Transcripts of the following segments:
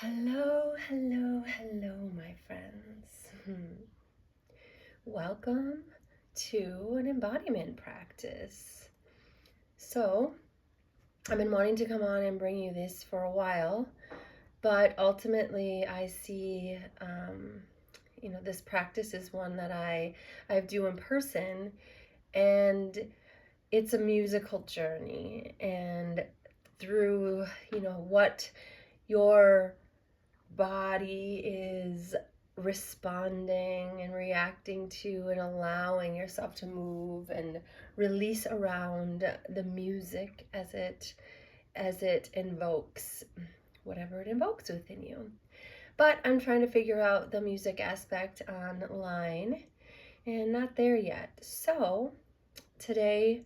Hello, hello, hello, my friends. Welcome to an embodiment practice. So, I've been wanting to come on and bring you this for a while, but ultimately I see, this practice is one that I do in person, and it's a musical journey. And through, what your body is responding and reacting to and allowing yourself to move and release around the music as it invokes whatever it invokes within you. But I'm trying to figure out the music aspect online and not there yet. So today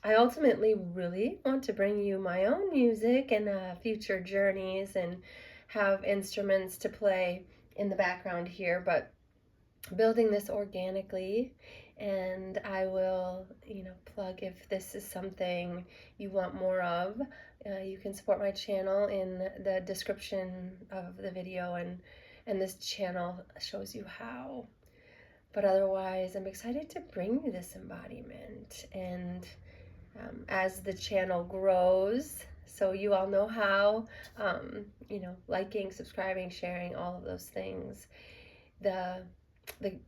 I ultimately really want to bring you my own music and future journeys and have instruments to play in the background here, but building this organically. And I will, plug if this is something you want more of. You can support my channel in the description of the video, and this channel shows you how. But otherwise, I'm excited to bring you this embodiment. And as the channel grows, so you all know how, liking, subscribing, sharing, all of those things, the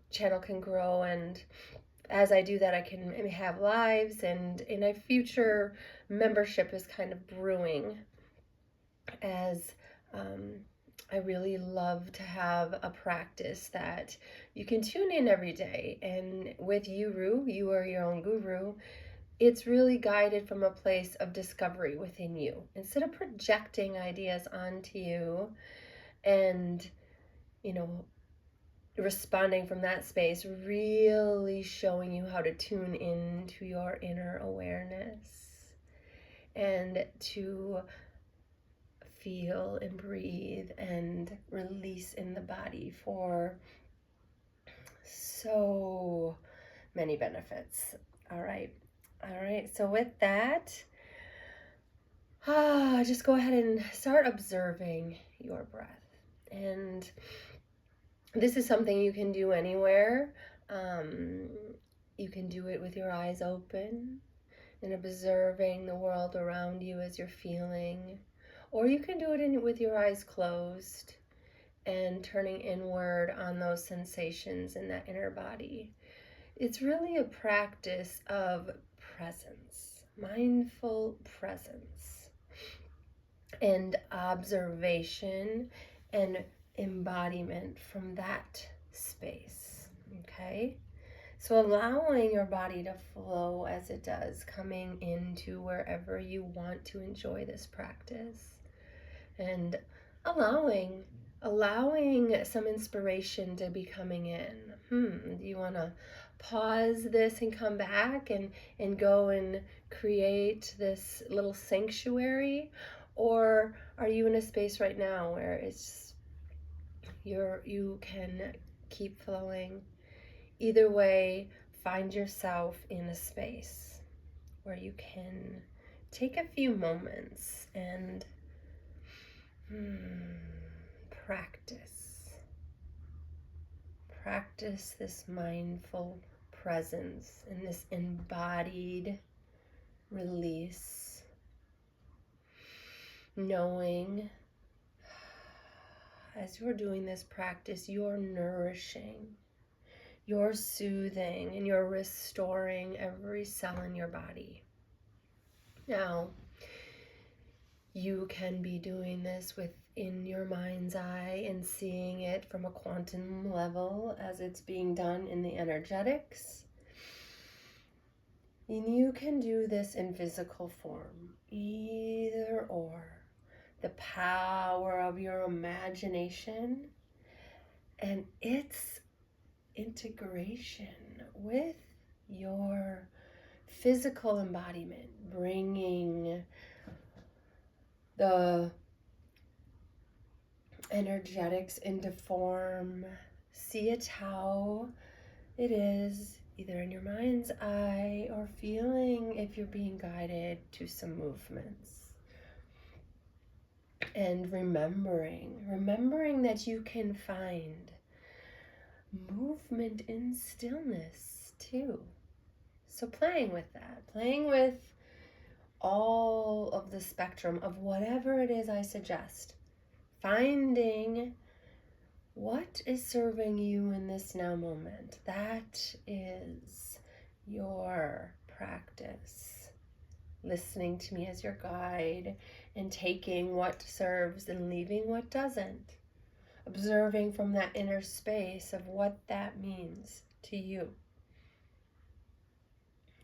channel can grow. And as I do that, I can have lives, and in a future membership is kind of brewing, as I really love to have a practice that you can tune in every day. And with YouRu, you are your own guru, it's really guided from a place of discovery within you. Instead of projecting ideas onto you and, responding from that space, really showing you how to tune into your inner awareness and to feel and breathe and release in the body for so many benefits. All right, so with that, just go ahead and start observing your breath. And this is something you can do anywhere. You can do it with your eyes open and observing the world around you as you're feeling, or you can do it with your eyes closed and turning inward on those sensations in that inner body. It's really a practice of presence, mindful presence, and observation and embodiment from that space. Okay? So allowing your body to flow as it does, coming into wherever you want to enjoy this practice, and allowing some inspiration to be coming in. Do you want to pause this and come back and go and create this little sanctuary? Or are you in a space right now where it's you can keep flowing? Either way, find yourself in a space where you can take a few moments and practice this mindful presence and this embodied release, knowing as you're doing this practice, you're nourishing, you're soothing, and you're restoring every cell in your body. Now, you can be doing this within your mind's eye and seeing it from a quantum level as it's being done in the energetics. And you can do this in physical form, either or. The power of your imagination and its integration with your physical embodiment, bringing the energetics into form. See it how it is, either in your mind's eye or feeling if you're being guided to some movements. And remembering that you can find movement in stillness too. So playing with that, playing with all of the spectrum of whatever it is I suggest, finding what is serving you in this now moment. That is your practice. Listening to me as your guide and taking what serves and leaving what doesn't. Observing from that inner space of what that means to you.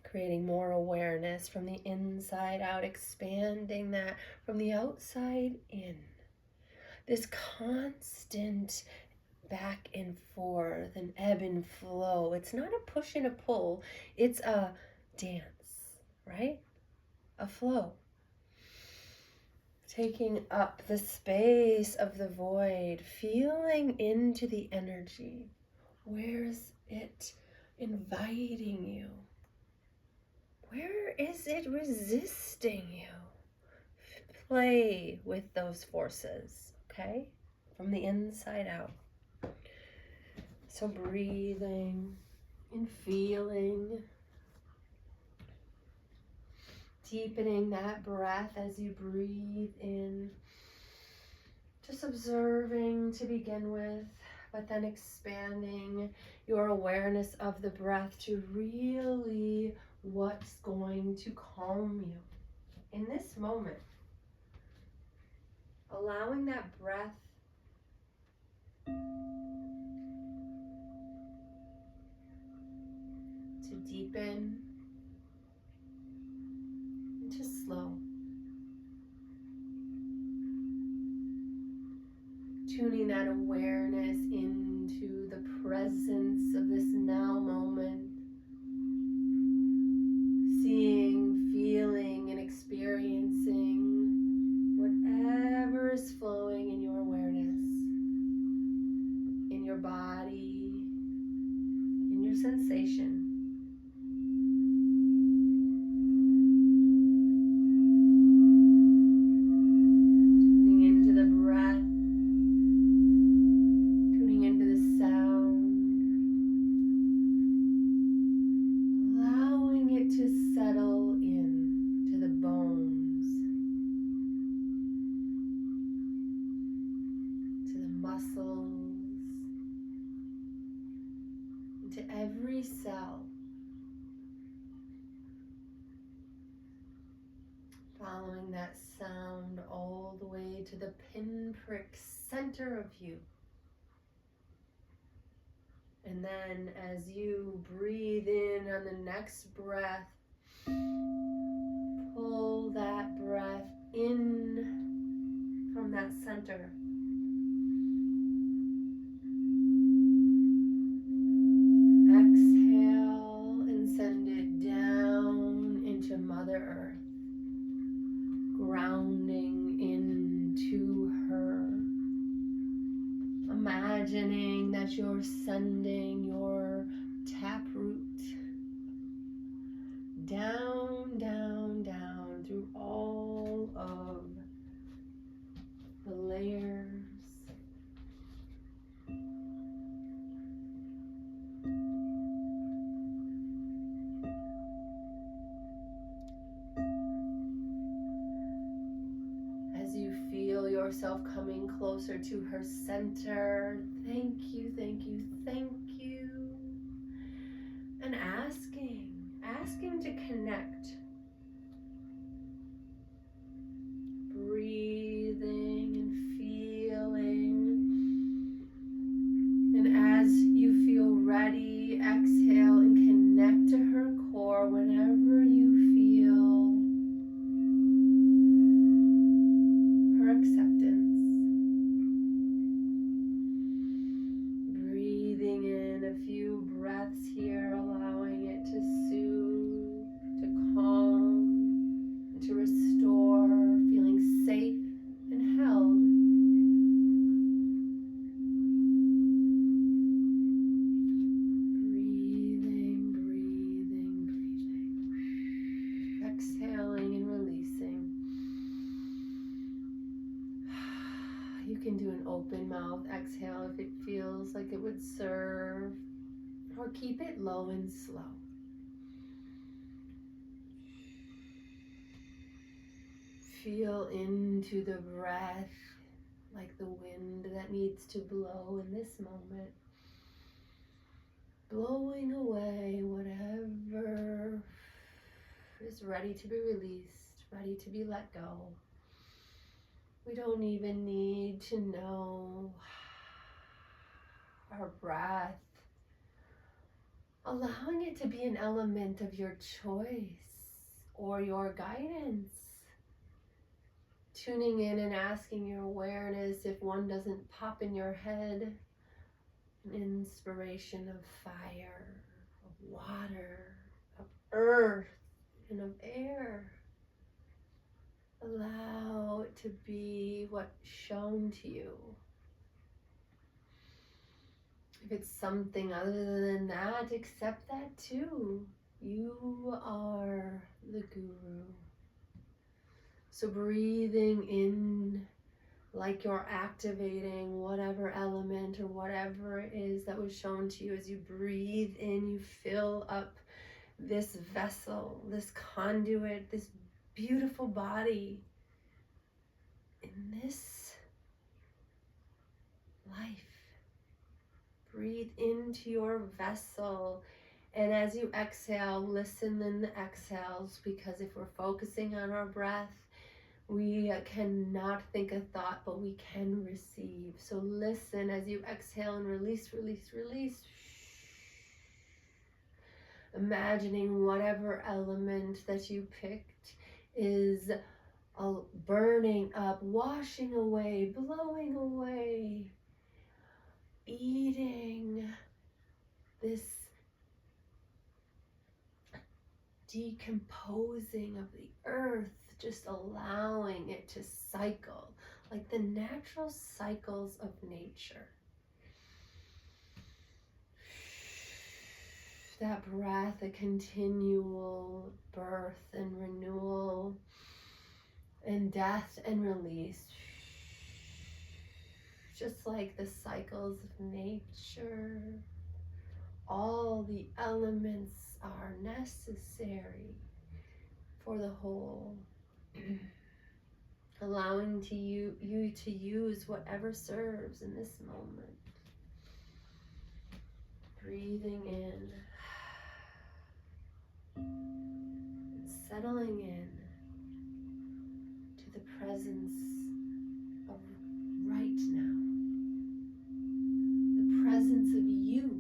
Creating more awareness from the inside out, expanding that from the outside in. This constant back and forth, an ebb and flow. It's not a push and a pull, it's a dance, right? A flow. Taking up the space of the void, feeling into the energy. Where's it inviting you? Where is it resisting you? Play with those forces, okay? From the inside out. So breathing and feeling. Deepening that breath as you breathe in. Just observing to begin with, but then expanding your awareness of the breath to really what's going to calm you in this moment. Allowing that breath to deepen and to slow. Tuning that awareness into the presence of this now moment. Seeing, feeling, and experiencing whatever is flowing in your awareness, in your body, in your sensation. Every cell, following that sound all the way to the pinprick center of you. And then as you breathe in on the next breath, pull that breath in from that center. Mother Earth, grounding into her, imagining that you're sending your taproot down, down, down through all of the layers. Yourself coming closer to her center. Thank you, thank you, thank you. And asking to connect. Breathing and feeling. And as you feel ready, exhale and connect to her core whenever you feel acceptance. Breathing in a few breaths here, allowing it to soothe, to calm. can do an open mouth exhale if it feels like it would serve, or keep it low and slow. Feel into the breath like the wind that needs to blow in this moment. Blowing away whatever is ready to be released, ready to be let go. We don't even need to know our breath. Allowing it to be an element of your choice or your guidance. Tuning in and asking your awareness if one doesn't pop in your head. An inspiration of fire, of water, of earth, and of air. Allow it to be what's shown to you. If it's something other than that, accept that too. You are the guru. So breathing in like you're activating whatever element or whatever it is that was shown to you. As you breathe in, you fill up this vessel, this conduit, this beautiful body in this life. Breathe into your vessel. And as you exhale, listen in the exhales, because if we're focusing on our breath, we cannot think a thought, but we can receive. So listen as you exhale and release, release, release. Imagining whatever element that you picked is burning up, washing away, blowing away, eating this decomposing of the earth, just allowing it to cycle like the natural cycles of nature. That breath, a continual birth and renewal and death and release. Just like the cycles of nature, all the elements are necessary for the whole. Allowing you to use whatever serves in this moment. Breathing in and settling in to the presence of right now. The presence of you.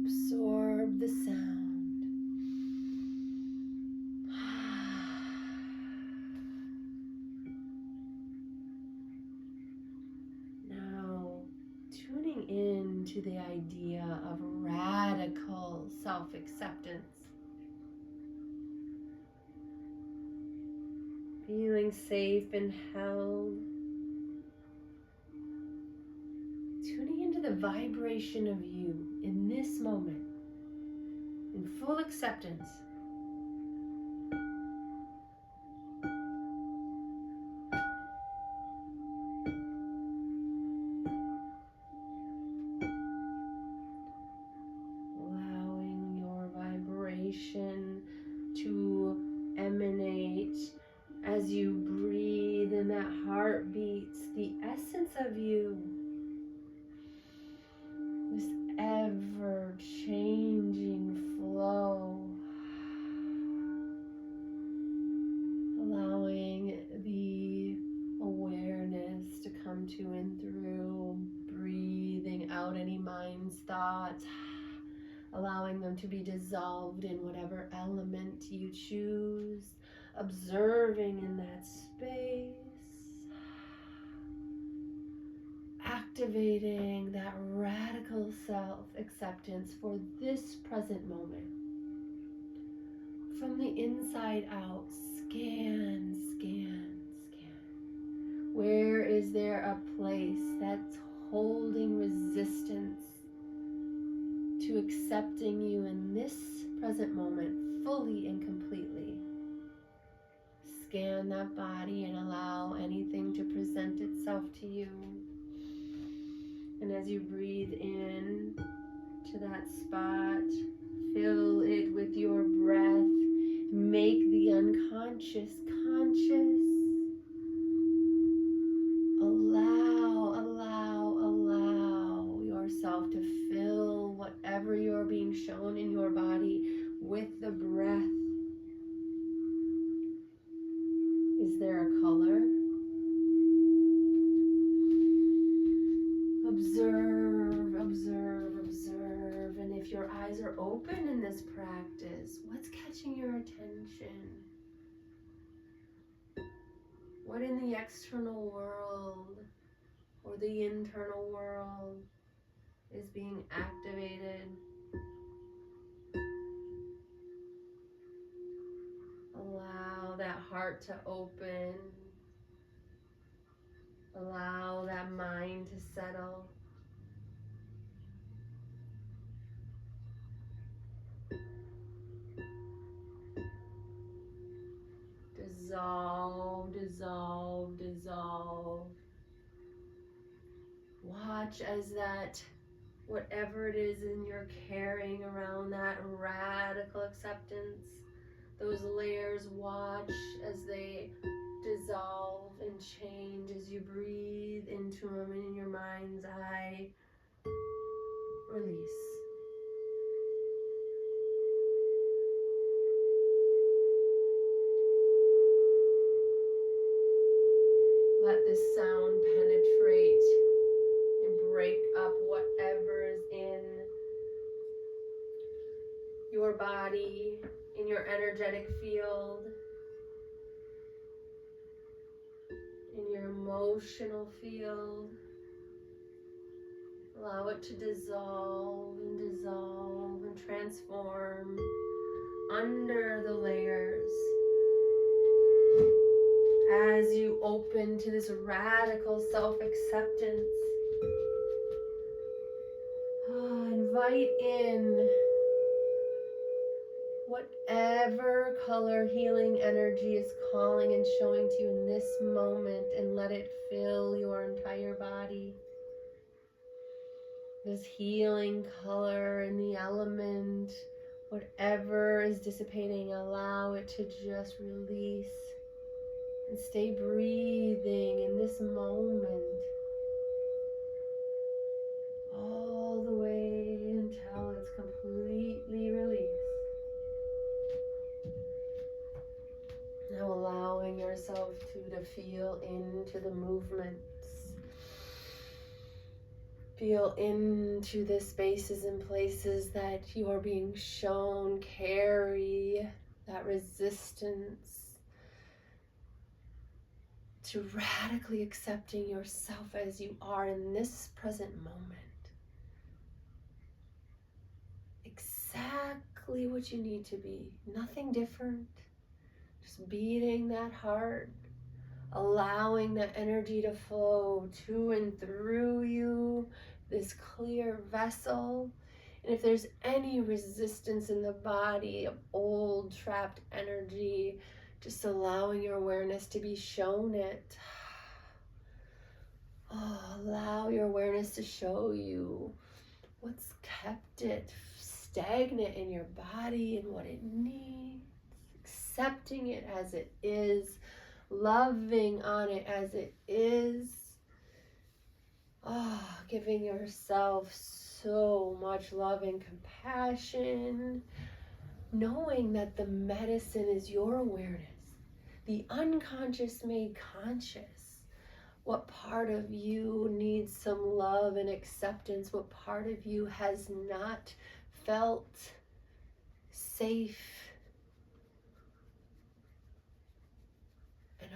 Absorb the sound. Now, tuning in to the idea of radical self-acceptance. Feeling safe and held. Tuning into the vibration of you in this moment, in full acceptance. Allowing your vibration to emanate as you breathe, and that heart beats the essence of you. ever-changing flow. Allowing the awareness to come to and through, breathing out any mind's thoughts, allowing them to be dissolved in whatever element you choose, observing in that space, activating that radical self-acceptance for this present moment. From the inside out, scan, scan, scan. Where is there a place that's holding resistance to accepting you in this present moment fully and completely? Scan that body and allow anything to present itself to you. And as you breathe in to that spot, fill it with your breath. Make the unconscious conscious. Allow yourself to fill whatever you're being shown in your body with the breath. Is there a color? Observe, observe, observe. And if your eyes are open in this practice, what's catching your attention? What in the external world or the internal world is being activated? Allow that heart to open. Allow that mind to settle. Dissolve, dissolve, dissolve. Watch as that, whatever it is in you're carrying around, that radical acceptance, those layers, watch as they dissolve and change as you breathe into them, and in your mind's eye, release. Let this sound penetrate and break up whatever is in your body, in your energetic field, in your emotional field. Allow it to dissolve and transform under the layers. As you open to this radical self-acceptance, invite in whatever color healing energy is calling and showing to you in this moment, and let it fill your entire body. This healing color in the element, whatever is dissipating, allow it to just release. And stay breathing in this moment all the way until it's completely released. Now allowing yourself to feel into the movements. Feel into the spaces and places that you are being shown. Carry that resistance to radically accepting yourself as you are in this present moment. Exactly what you need to be. Nothing different. Just beating that heart. Allowing that energy to flow to and through you. This clear vessel. And if there's any resistance in the body of old trapped energy, just allowing your awareness to be shown it. Allow your awareness to show you what's kept it stagnant in your body and what it needs. Accepting it as it is. Loving on it as it is. Giving yourself so much love and compassion, knowing that the medicine is your awareness, the unconscious made conscious. What part of you needs some love and acceptance? What part of you has not felt safe and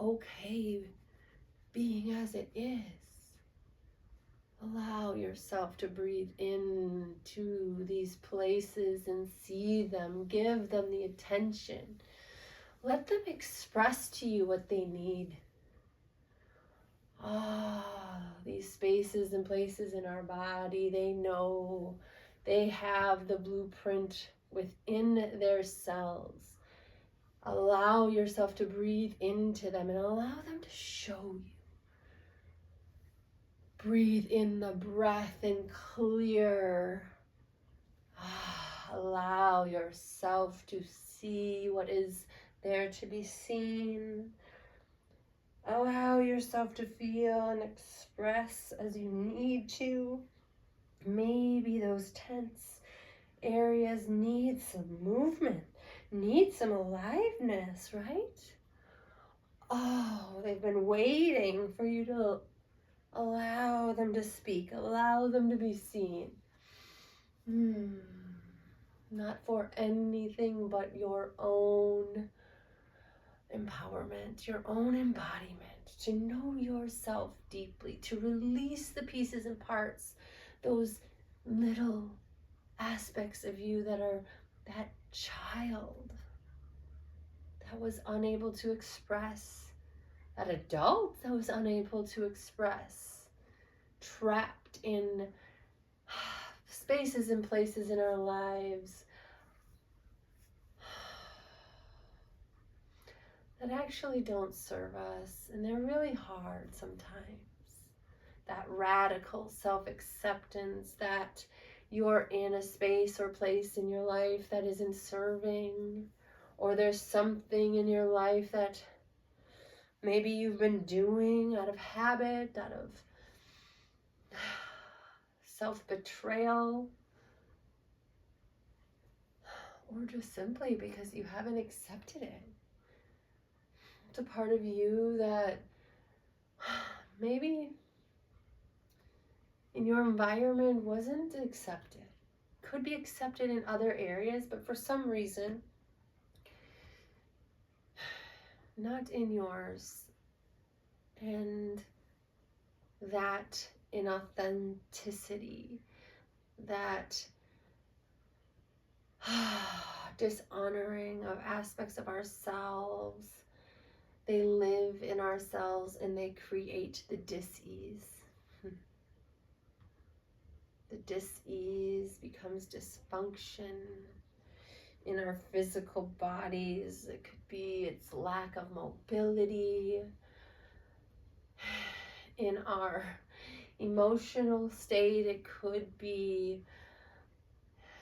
okay being as it is? Allow yourself to breathe into these places and see them. Give them the attention. Let them express to you what they need. These spaces and places in our body, they know, they have the blueprint within their cells. Allow yourself to breathe into them and allow them to show you. Breathe in the breath and clear. Allow yourself to see what is there to be seen. Allow yourself to feel and express as you need to. Maybe those tense areas need some movement, need some aliveness, right? They've been waiting for you to allow them to speak, allow them to be seen. Not for anything but your own empowerment, your own embodiment, to know yourself deeply, to release the pieces and parts, those little aspects of you that are that child that was unable to express, that adult that was unable to express, trapped in spaces and places in our lives that actually don't serve us, and they're really hard sometimes. That radical self-acceptance that you're in a space or place in your life that isn't serving, or there's something in your life that maybe you've been doing out of habit, out of self-betrayal, or just simply because you haven't accepted it. It's a part of you that maybe in your environment wasn't accepted. Could be accepted in other areas, but for some reason, not in yours. And that inauthenticity, that dishonoring of aspects of ourselves, they live in ourselves and they create the dis-ease. The dis-ease becomes dysfunction in our physical bodies. It could be its lack of mobility. In our emotional state, it could be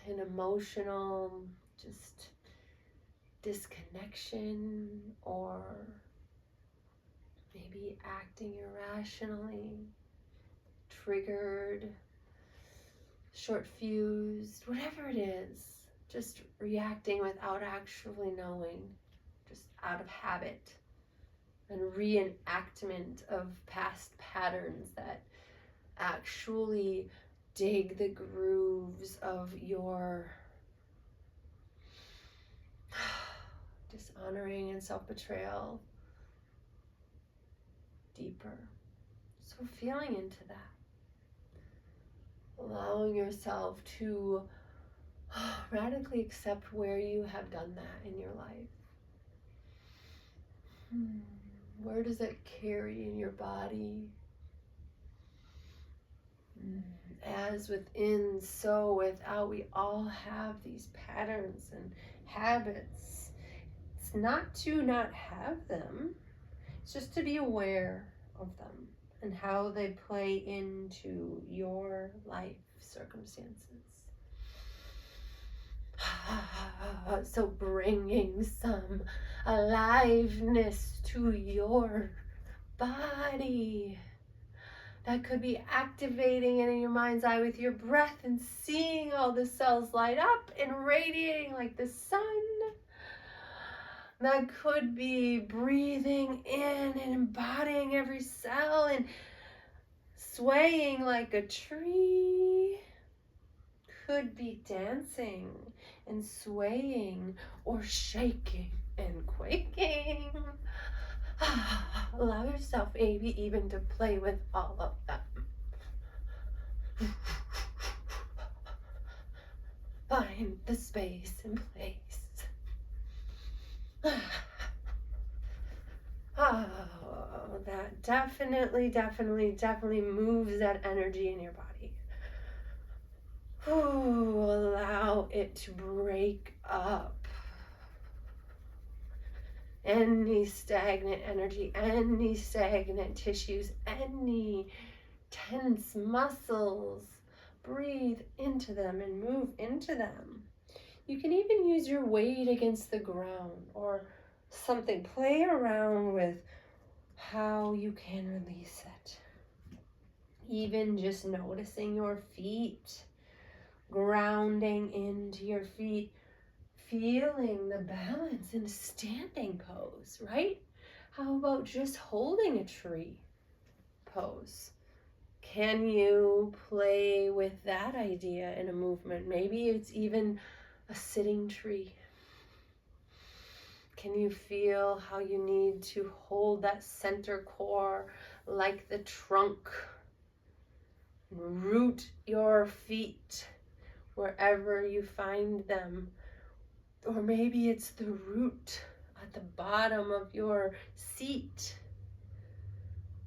an emotional just disconnection, or maybe acting irrationally, triggered, short-fused, whatever it is, just reacting without actually knowing, just out of habit and reenactment of past patterns that actually dig the grooves of your dishonoring and self-betrayal deeper. So feeling into that, allowing yourself to radically accept where you have done that in your life. Where does it carry in your body? As within, so without. We all have these patterns and habits. It's not to not have them. It's just to be aware of them and how they play into your life circumstances. So bringing some aliveness to your body. That could be activating it in your mind's eye with your breath and seeing all the cells light up and radiating like the sun. That could be breathing in and embodying every cell and swaying like a tree. Could be dancing and swaying or shaking and quaking. Allow yourself maybe even to play with all of them. Find the space and place. Oh, that definitely moves that energy in your body. Ooh, allow it to break up any stagnant energy, any stagnant tissues, any tense muscles. Breathe into them and move into them. You can even use your weight against the ground or something. Play around with how you can release it. Even just noticing your feet, grounding into your feet, feeling the balance in a standing pose, right? How about just holding a tree pose? Can you play with that idea in a movement? Maybe it's even a sitting tree. Can you feel how you need to hold that center core like the trunk? Root your feet wherever you find them. Or maybe it's the root at the bottom of your seat.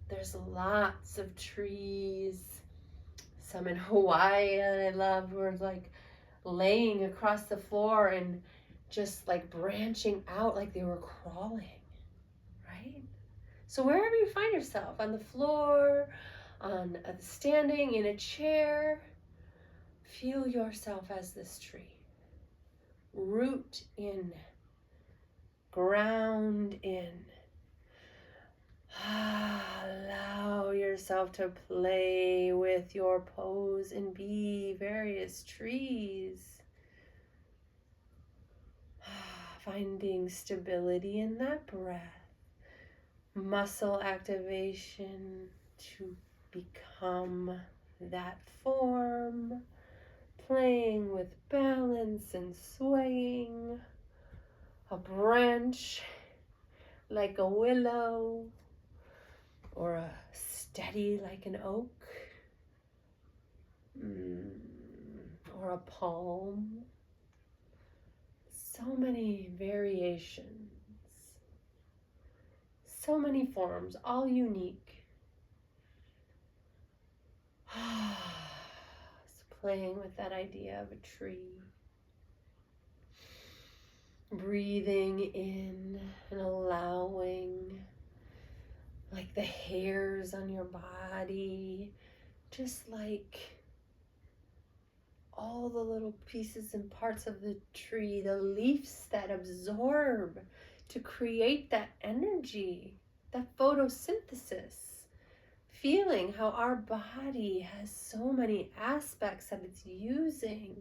There's lots of trees. Some in Hawaii that I love were like laying across the floor and just like branching out like they were crawling, right? So wherever you find yourself, on the floor, on standing in a chair, feel yourself as this tree. Root in, ground in. Allow yourself to play with your pose and be various trees. Finding stability in that breath. Muscle activation to become that form. Playing with balance and swaying. A branch like a willow. Or a steady like an oak, or a palm. So many variations, so many forms, all unique. It's playing with that idea of a tree. Breathing in and allowing like the hairs on your body, just like all the little pieces and parts of the tree, the leaves that absorb to create that energy, that photosynthesis. Feeling how our body has so many aspects that it's using.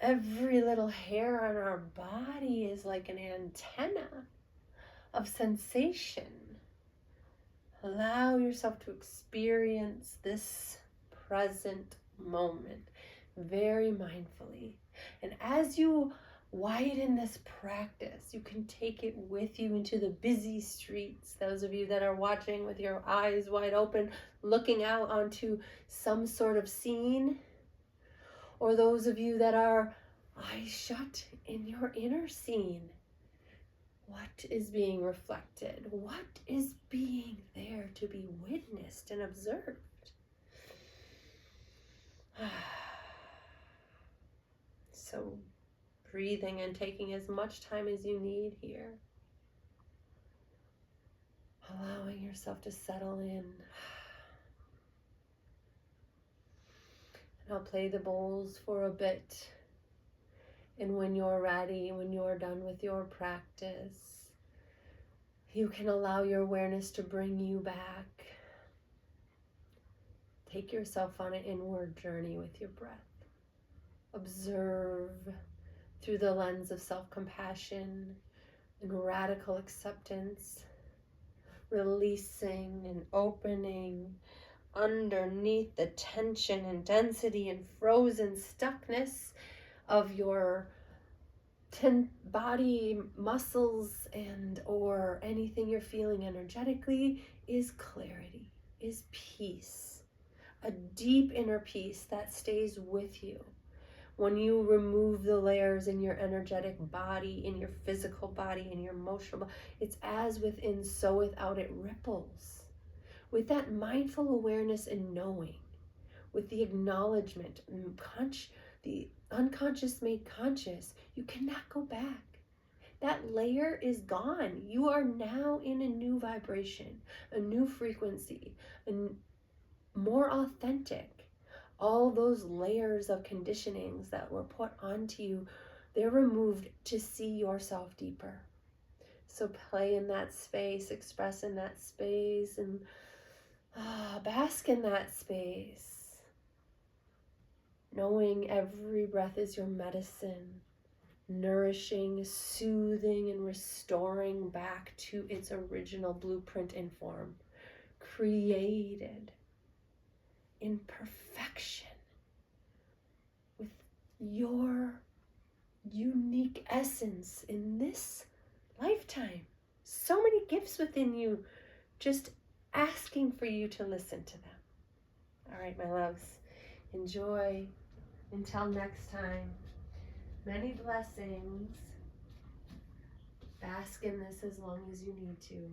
Every little hair on our body is like an antenna of sensation. Allow yourself to experience this present moment very mindfully. And as you widen this practice, you can take it with you into the busy streets. Those of you that are watching with your eyes wide open, looking out onto some sort of scene, or those of you that are eyes shut in your inner scene. What is being reflected? What is being there to be witnessed and observed? So breathing and taking as much time as you need here. Allowing yourself to settle in. And I'll play the bowls for a bit. And when you're ready, when you're done with your practice, You can allow your awareness to bring you back. Take yourself on an inward journey with your breath. Observe through the lens of self-compassion and radical acceptance, releasing and opening underneath the tension and density and frozen stuckness of your body, muscles, and or anything you're feeling energetically is clarity, is peace, a deep inner peace that stays with you. When you remove the layers in your energetic body, in your physical body, in your emotional body, it's as within, so without. It ripples. With that mindful awareness and knowing, with the acknowledgement, the unconscious made conscious, you cannot go back. That layer is gone. You are now in a new vibration, a new frequency, and more authentic. All those layers of conditionings that were put onto you, they're removed to see yourself deeper. So play in that space, express in that space, and bask in that space. Knowing every breath is your medicine, nourishing, soothing, and restoring back to its original blueprint and form, created in perfection with your unique essence in this lifetime. So many gifts within you, just asking for you to listen to them. All right, my loves, enjoy. Until next time, many blessings. Bask in this as long as you need to.